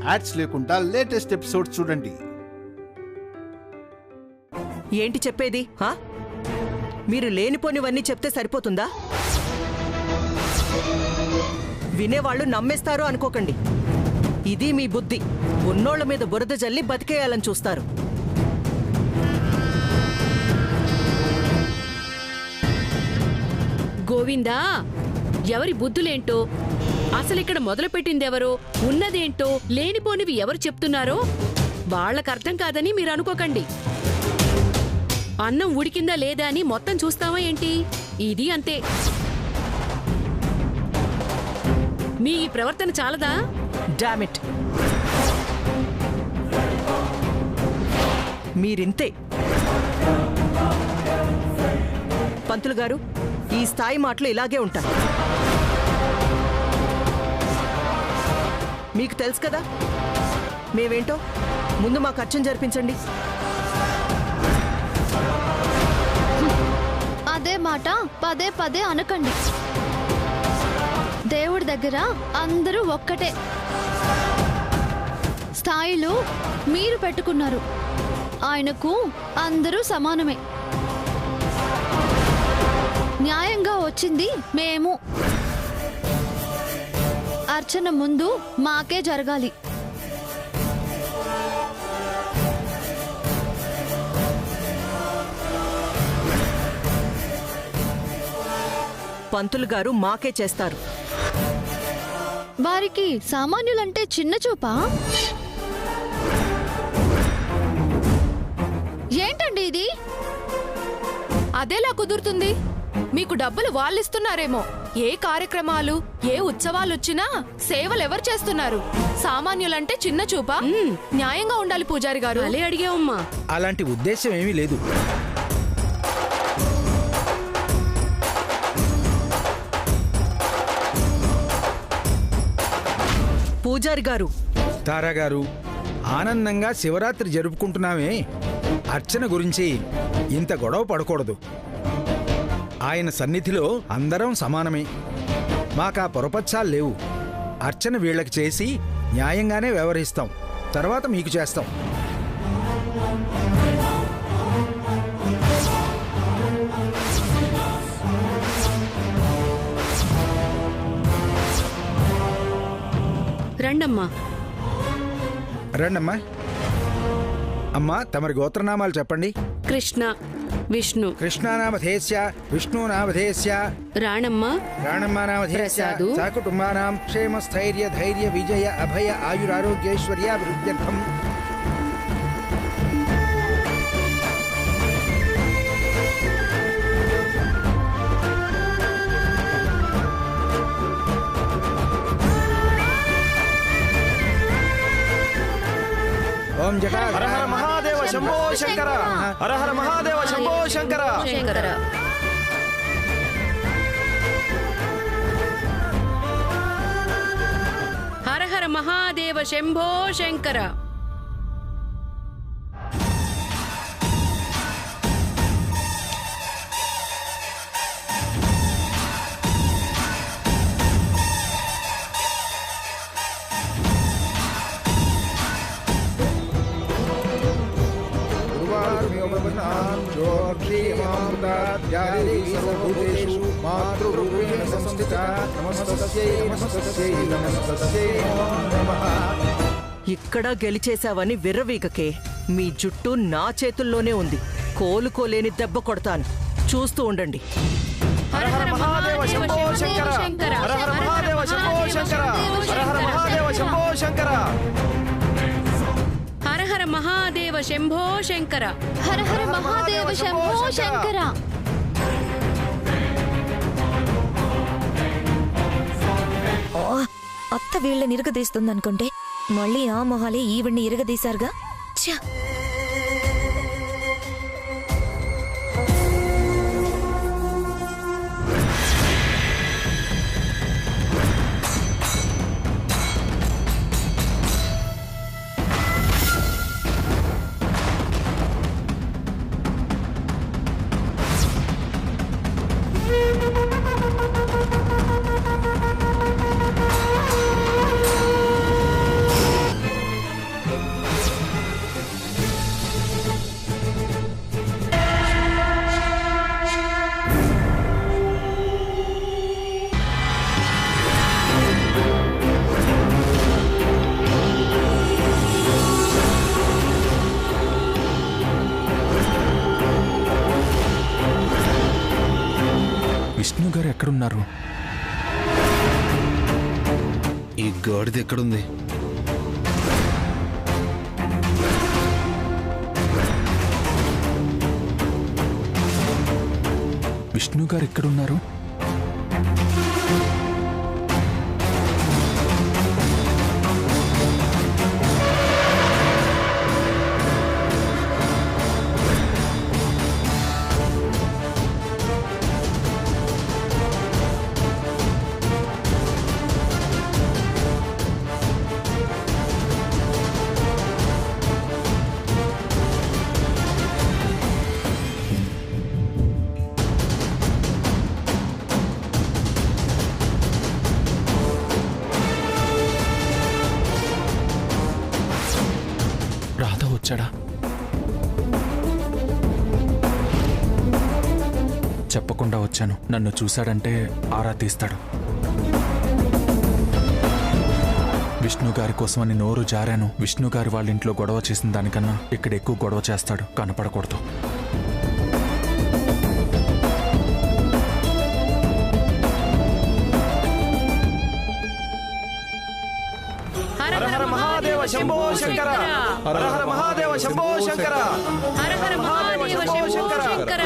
Ads లేకుండా latest episodes చూడండి. ఏంటి చెప్పేది? మీరు లేనిపోనివన్నీ చెప్తే సరిపోతుందా? వినేవాళ్ళు నమ్మేస్తారు అనుకోకండి. ఇది మీ బుద్ధి. ఉన్నోళ్ల మీద బురద జల్లి బతికేయాలని చూస్తారు. గోవిందా, ఎవరి బుద్ధులేంటో, అసలిక్కడ మొదలుపెట్టిందెవరో, ఉన్నదేంటో, లేనిపోనివి ఎవరు చెప్తున్నారో వాళ్ళకర్థం కాదని మీరు అనుకోకండి. అన్నం ఉడికిందా లేదా అని మొత్తం చూస్తావా ఏంటి? ఇది అంతే. మీ ఈ ప్రవర్తన చాలదా? డామిట్, మీరింతే. పంతులు గారు, ఈ స్థాయి మాటలు ఇలాగే ఉంటాయి. మీకు తెలుసు కదా మేమేంటో. ముందు మా ఖర్చును జరిపించండి. అదే మాట పదే పదే అనకండి. దేవుడి దగ్గర అందరూ ఒక్కటే. స్థాయిలు మీరు పెట్టుకున్నారు, ఆయనకు అందరూ సమానమే. న్యాయంగా వచ్చింది మేము. అర్చన ముందు మాకే జరగాలి. పంతులు గారు మాకే చేస్తారు. వారికి సామాన్యులంటే చిన్న చూపా? ఏంటండి ఇది? అదేలా కుదురుతుంది? మీకు డబ్బులు వాళ్ళిస్తున్నారేమో. ఏ కార్యక్రమాలు, ఏ ఉత్సవాలొచ్చినా సేవలు ఎవరు చేస్తున్నారు? సామాన్యులంటే చిన్న చూపా? న్యాయంగా ఉండాలి పూజారి గారు. అలే అడిగావమ్మా. అలాంటి ఉద్దేశం ఏమీ లేదు. పూజారి గారు. తారాగారు, ఆనందంగా శివరాత్రి జరుపుకుంటున్నామే. అర్చన గురించి ఇంత గొడవ పడకూడదు. ఆయన సన్నిధిలో అందరం సమానమే. మాకా పొరపచ్చాలు లేవు. అర్చన వీళ్ళకి చేసి న్యాయంగానే వ్యవహరిస్తాం. తర్వాత మీకు చేస్తాం. రండమ్మా. రండమ్మా. అమ్మా, తమరి గోత్రనామాలు చెప్పండి. కృష్ణ, విష్ణు. కృష్ణానామధేస్య, విష్ణునామధేస్య. రాణమ్మ. రాణమ్మానామధేస్య. ప్రసాదు. సకుటుంబానాం క్షేమ స్థైర్య ధైర్య విజయ అభయ ఆయురారోగ్యైశ్వర్యాభివృద్ధ్యర్థం. ఓం జటా. హర హర మహాదేవ శంభో శంకర. హర హర మహాదేవ శంభో శంకర. హర హర మహాదేవ శంభో శంకర. ఇక్కడ గెలిచేశావని విర్రవీగకే. మీ జుట్టు నా చేతుల్లోనే ఉంది. కోలుకోలేని దెబ్బ కొడతాను, చూస్తూ ఉండండి. హర హర మహాదేవ శంభో శంకర. హర హర మహాదేవ శంభో శంకర. హర హర మహాదేవ శంభో శంకర. హర హర మహాదేవ శంభో శంకర. హర హర మహాదేవ శంభో శంకర. అత్త వీళ్ళని ఇరగదీస్తుందనుకుంటే మళ్ళీ ఆ మొహాలే ఈవిడ్ని ఇరగదీశారుగా. ఛ! గాడిద ఎక్కడుంది? విష్ణు గారు ఎక్కడున్నారు? రాధ వచ్చాడా? చెప్పకుండా వచ్చాను. నన్ను చూశాడంటే ఆరా తీస్తాడు. విష్ణు గారి కోసమని నోరు జారాను. విష్ణు గారి వాళ్ళ ఇంట్లో గొడవ చేసిన దానికన్నా ఇక్కడ ఎక్కువ గొడవ చేస్తాడు. కనపడకూడదు. హర హర మహాదేవ శంభో శంకర. హర హర మహాదేవ శంభో శంకర. హర హర మహాదేవ శంభో శంకర.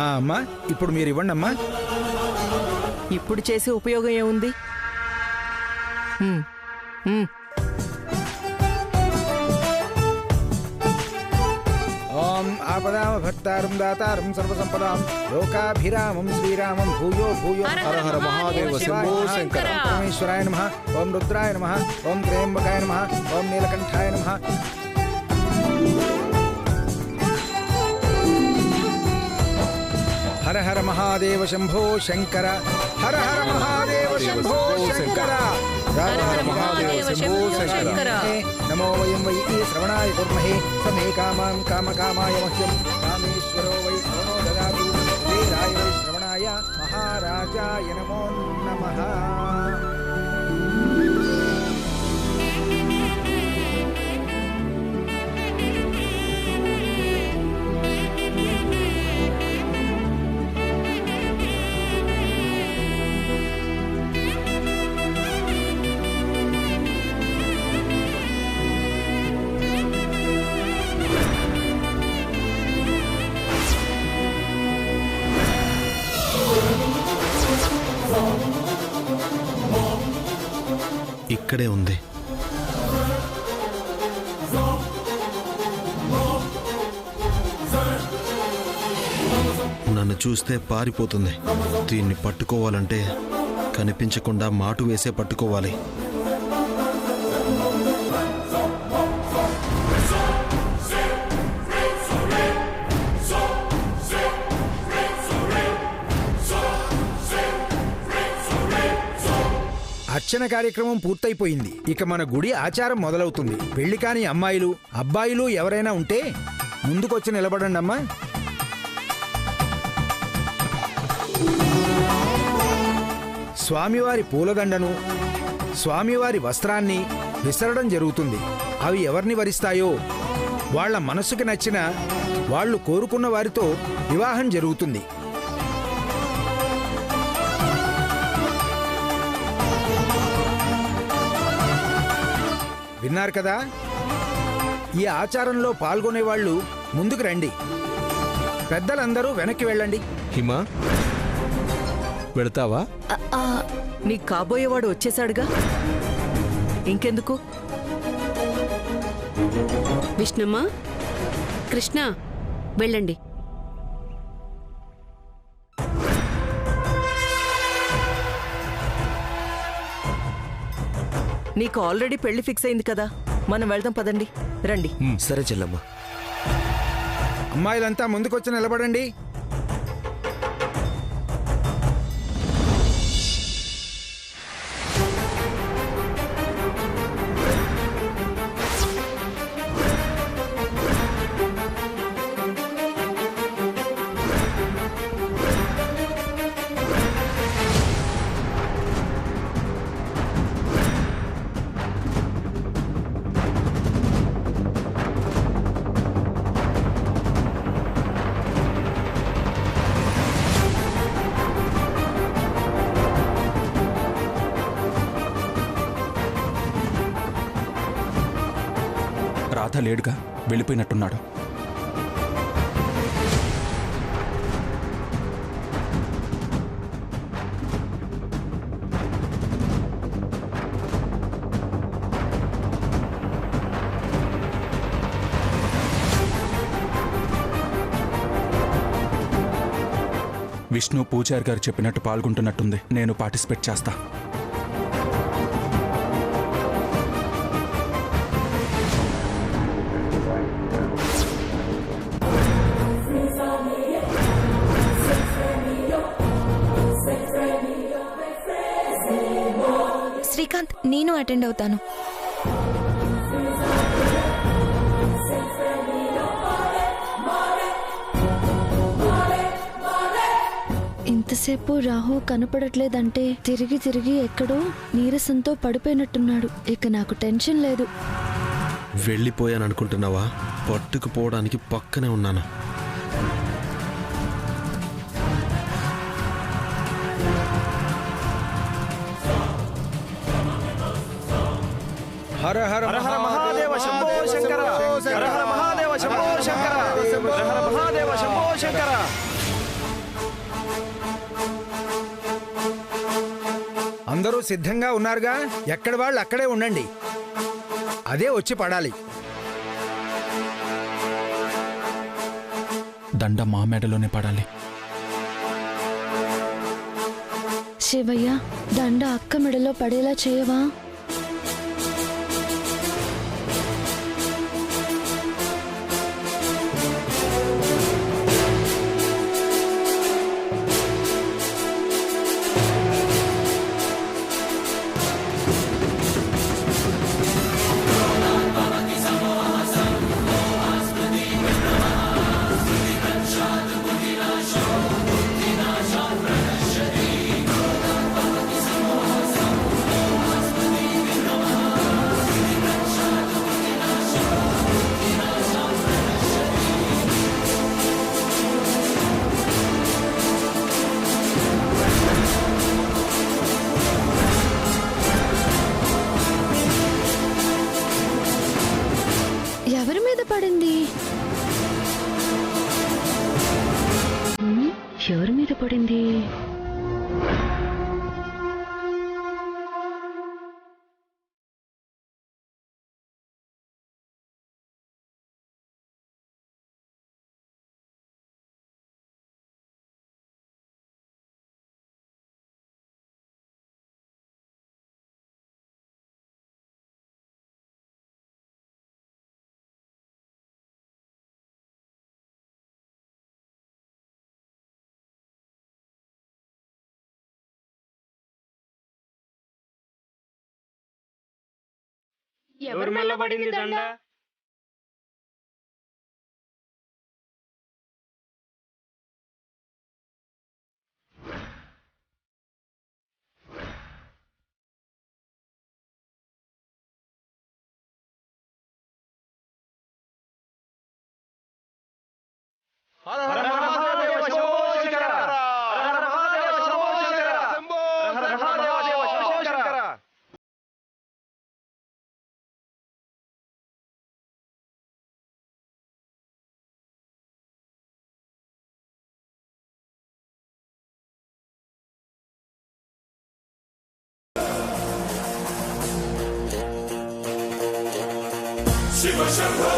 అమ్మా, ఇప్పుడు మీరు ఇవ్వండి అమ్మా. ఇప్పుడు చేసే ఉపయోగం ఏముంది? హ్మ్, హ్మ్. ఓం ఆపదామ భక్తారం దాతారం సర్వసంపదాం లోకాభిరామం శ్రీరామం భూయో భూయో హర హర మహాదేవ శంభో శంకర. పరమేశ్వరాయ నమః. ఓం రుద్రాయ నమః. ఓం త్రయంబకాయ నమః. ఓం నీలకంఠాయ నమః. హర హర మహాదేవ శంభో శంకర. హర హర మహాదేవ శంభో శంకర. హర హర మహాదేవ శంభో శంకర. నమో వయం వై శ్రవణాయ కుర్మహే సమే కామాం కామకామాయ మహ్యం కామేశ్వరో వై శ్రవణో దదాతు వేదాయ వై శ్రవణాయ మహారాజాయ నమో నమః. ఇక్కడే ఉంది. నన్ను చూస్తే పారిపోతుంది. దీన్ని పట్టుకోవాలంటే కనిపించకుండా మాటు వేసే పట్టుకోవాలి. అర్చన కార్యక్రమం పూర్తయిపోయింది. ఇక మన గుడి ఆచారం మొదలవుతుంది. పెళ్లి కాని అమ్మాయిలు అబ్బాయిలు ఎవరైనా ఉంటే ముందుకొచ్చి నిలబడండి అమ్మా. స్వామివారి పూలదండను స్వామివారి వస్త్రాన్ని విసరడం జరుగుతుంది. అవి ఎవరిని వరిస్తాయో వాళ్ళ మనసుకి నచ్చిన వాళ్ళు కోరుకున్న వారితో వివాహం జరుగుతుంది. విన్నారు కదా? ఈ ఆచారంలో పాల్గొనే వాళ్ళు ముందుకు రండి. పెద్దలందరూ వెనక్కి వెళ్ళండి. హిమా, వెళతావా? నీ కాబోయేవాడు వచ్చేశాడుగా, ఇంకెందుకు? విష్ణమ్మ, కృష్ణ, వెళ్ళండి. నీకు ఆల్రెడీ పెళ్లి ఫిక్స్ అయింది కదా, మనం వెళ్దాం పదండి. రండి. సరే చెల్లమ్మ. అమ్మాయిలంతా ముందుకొచ్చి నిలబడండి. లేడుగా, వెళ్ళిపోయినట్టున్నాడు. విష్ణు పూజారి గారు చెప్పినట్టు పాల్గొంటున్నట్టుంది. నేను పార్టిసిపేట్ చేస్తా. శ్రీకాంత్, నేను అటెండ్ అవుతాను. ఇంతసేపు రాహు కనపడట్లేదంటే తిరిగి తిరిగి ఎక్కడో నీరసంతో పడిపోయినట్టున్నాడు. ఇక నాకు టెన్షన్ లేదు. వెళ్ళిపోయాననుకుంటున్నావా? పట్టుకుపోవడానికి పక్కనే ఉన్నాను. హర హర హర హర మహాదేవ శంభో శంకర. హర హర మహాదేవ శంభో శంకర. హర హర మహాదేవ శంభో శంకర. అందరూ సిద్ధంగా ఉన్నారుగా? ఎక్కడి వాళ్ళు అక్కడే ఉండండి. అదే వచ్చి పడాలి. దండ మా మెడలోనే పడాలి. శివయ్య, దండ అక్క మెడలో పడేలా చేయవా? ఎవరి మీద పడింది? ఎవరి మీద పడింది? ఎవరి మెల్ల పడింది దండ? హర హర మహాదేవ శంభో శంకర. హర హర మహాదేవ శంభో శంకర. హర హర మహాదేవ శంభో శంకర. శివ శంభో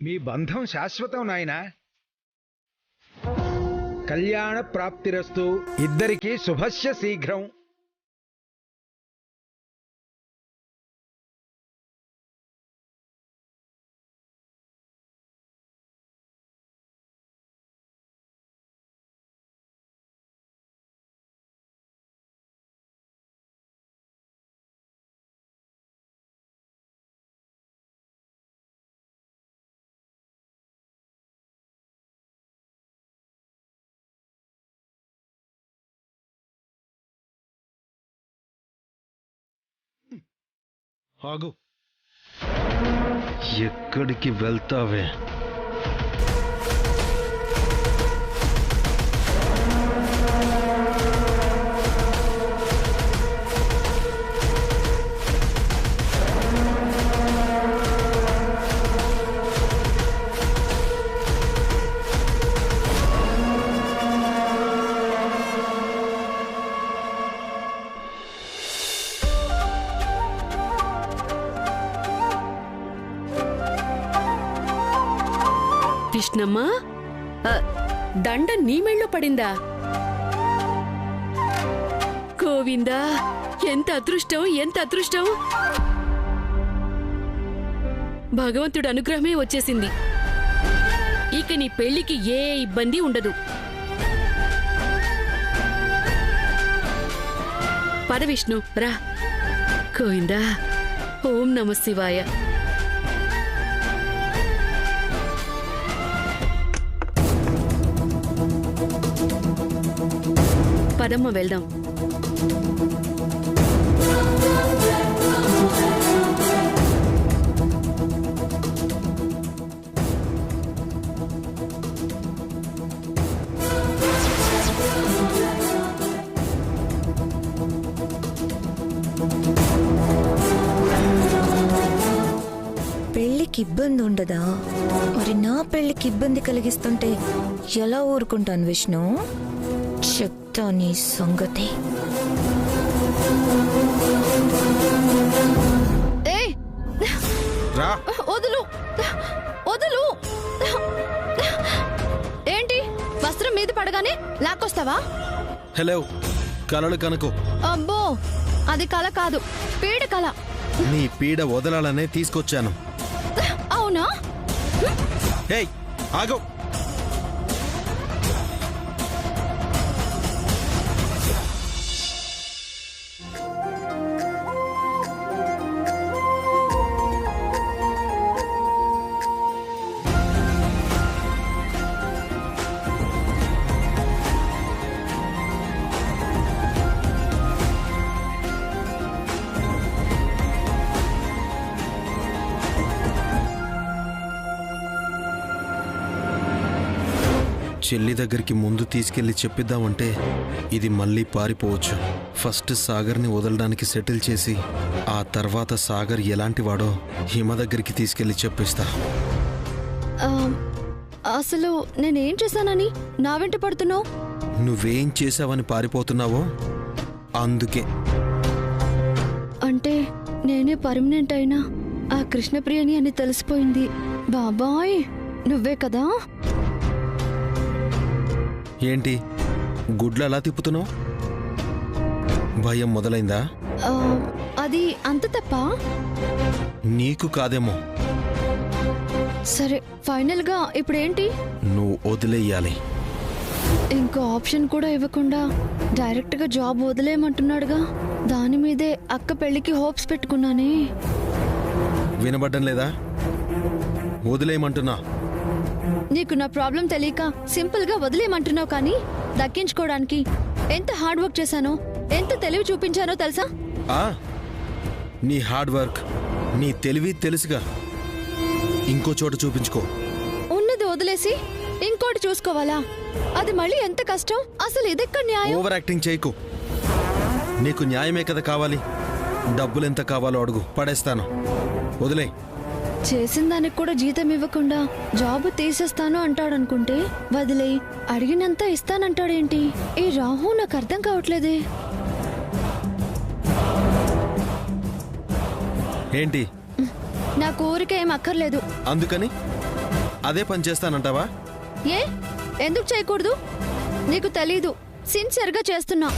మీ బంధం శాశ్వతం నాయనా. కళ్యాణ ప్రాప్తిరస్తు. ఇద్దరికీ శుభస్య శీఘ్రం. ఆగు. ఎక్కడికి వెళ్తావే? కృష్ణమ్మ, దండ నీ మెళ్ళో పడిందా? గోవిందా, ఎంత అదృష్టం, ఎంత అదృష్టం! భగవంతుడి అనుగ్రహమే వచ్చేసింది. ఇక నీ పెళ్లికి ఏ ఇబ్బంది ఉండదు. పద విష్ణు, రా. గోవిందా, ఓం నమ శివాయ. పదమ్మ, వెళ్దాం. పెళ్లికి ఇబ్బంది ఉండదా? మరి నా పెళ్లికి ఇబ్బంది కలిగిస్తుంటే ఎలా ఊరుకుంటాను విష్ణు? చెప్తా నీ సంగతి. వదులు, వదులు. ఏంటి, వస్త్రం మీద పడగానే లాక్కొస్తావా? హలో, కలలు కనుకో. అబ్బో, అది కల కాదు, పీడ కల. నీ పీడ వదలాలనే తీసుకొచ్చాను. అవునా? ఏయ్, ఆగు. చెల్లి దగ్గరికి ముందు తీసుకెళ్లి చెప్పిద్దామంటే ఇది మళ్ళీ పారిపోవచ్చు. ఫస్ట్ సాగర్ని వదలడానికి సెటిల్ చేసి ఆ తర్వాత సాగర్ ఎలాంటి వాడో హిమ దగ్గరికి తీసుకెళ్లి చెప్పిస్తా. అసలు నేనేం చేశానని నా వెంట పడుతున్నావు? నువ్వేం చేశావని పారిపోతున్నావో అందుకే. అంటే నేనే పర్మనెంట్ అయినా ఆ కృష్ణప్రియని అని తెలిసిపోయింది. బాబాయ్, నువ్వే కదా? ఏంటి గుడ్లు అలా తిప్పుతున్నావు? భయం మొదలైందా? అది అంత తప్ప. నీకు కాదేమో. సరే, ఫైనల్ గా ఇప్పుడేంటి? నువ్వు వదిలేయాలి. ఇంకో ఆప్షన్ కూడా ఇవ్వకుండా డైరెక్ట్ గా జాబ్ వదిలేయమంటున్నాడుగా. దాని మీదే అక్క పెళ్లికి హోప్స్ పెట్టుకున్నానే. వినబడ్డం లేదా? వదిలేయమంటున్నా. నీకు నా ప్రాబ్లం తెలియక సింపుల్ గా వదిలేయమంటున్నావు, కానీ దక్కించుకోవడానికి ఎంత హార్డ్ వర్క్ చేశానో, ఎంత తెలివి చూపించానో తెలుసా? నీ హార్డ్ వర్క్, నీ తెలివి తెలుసుగా. ఇంకో చోట చూపించుకో. ఉన్నది వదిలేసి ఇంకోటి చూసుకోవాలా? అది మళ్ళీ ఎంత కష్టం. అసలు ఇదెక్కడ న్యాయం? ఓవర్ యాక్టింగ్ చేయకు. నీకు న్యాయమే కదా కావాలి. డబ్బులు ఎంత కావాలో అడుగు, పడేస్తాను. వదిలే. చేసిన దానికి కూడా జీతం ఇవ్వకుండా జాబ్ తీసేస్తాను అంటాడనుకుంటే వదిలే, అడిగినంత ఇస్తానంటాడేంటి? ఈ రాహు నాకు అర్థం కావట్లేదే. ఏంటి? నాకు ఊరికే ఏం అక్కర్లేదు. అందుకని అదే పని చేస్తానంటావా? ఏ ఎందుకు చేయకూడదు? నీకు తెలీదు, సిన్సియర్గా చేస్తున్నా.